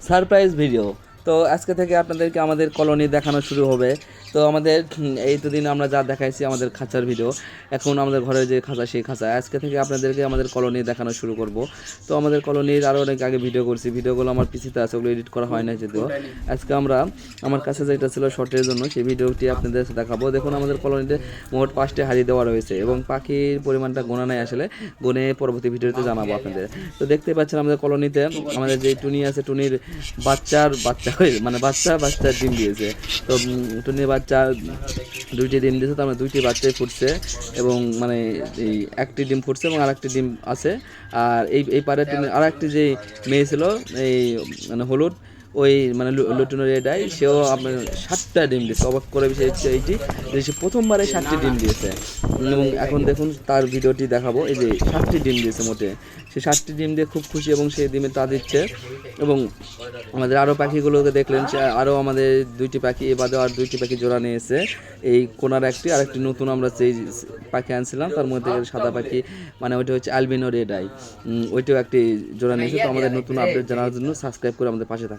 Surprise video. তো আজকে থেকে আপনাদেরকে আমাদের কলোনি দেখানো শুরু হবে। তো আমাদের এই তো দিন আমরা যা দেখাইছি আমাদের খাঁচার ভিডিও, এখন আমাদের ঘরের যে খাঁচা সেই খাঁচা আজকে থেকে আপনাদেরকে আমাদের কলোনি দেখানো শুরু করব। তো আমাদের কলোনির আরও অনেক আগে ভিডিও করছি, ভিডিওগুলো আমার পিসিতে আছে, ওগুলো এডিট করা হয় না যদিও। আজকে আমরা আমার কাছে যেটা ছিল শর্টের জন্য সেই ভিডিওটি আপনাদের দেখাবো। দেখুন আমাদের কলোনিতে মোট 5টি হাঁড়ি দেওয়া রয়েছে এবং পাখির পরিমাণটা গোনা নাই, আসলে গুনে পরবর্তী ভিডিওতে জানাবো আপনাদের। তো দেখতে পাচ্ছেন আমাদের কলোনিতে আমাদের যে টুনি আছে, টুনির বাচ্চা হয়ে মানে বাচ্চার ডিম দিয়েছে। তো টুনির বাচ্চা 2টি ডিম দিয়েছে, তার মানে 2টি বাচ্চাই ফুটছে এবং মানে এই একটি ডিম ফুটছে এবং আরেকটি ডিম আছে। আর এই পারে টুনির আর একটি যে মেয়ে ছিল, এই মানে হলুদ, ওই মানে লুটুনের এটাই, সেও আপনার 7টা ডিম দিয়েছে। অবাক করে বিষয় হচ্ছে এইটি যে সে প্রথমবারে 7টি ডিম দিয়েছে এবং এখন দেখুন তার ভিডিওটি দেখাবো। এই যে 7টি ডিম দিয়েছে মোটে, সে 7টি ডিম দিয়ে খুব খুশি এবং সেই ডিমে তা দিচ্ছে। এবং আমাদের আরও পাখিগুলোকে দেখলেন, সে আরও আমাদের 2টি পাখি, এ বাদেও আর 2টি পাখি জোড়া নিয়েছে। এই কোনার একটি, আর একটি নতুন আমরা যেই পাখি আনছিলাম তার মধ্যে সাদা পাখি, মানে ওইটা হচ্ছে অ্যালবিনো রেড আই, ওইটাও একটি জোড়া নিয়েছে। তো আমাদের নতুন আপডেট জানার জন্য সাবস্ক্রাইব করে আমাদের পাশে থাকুন।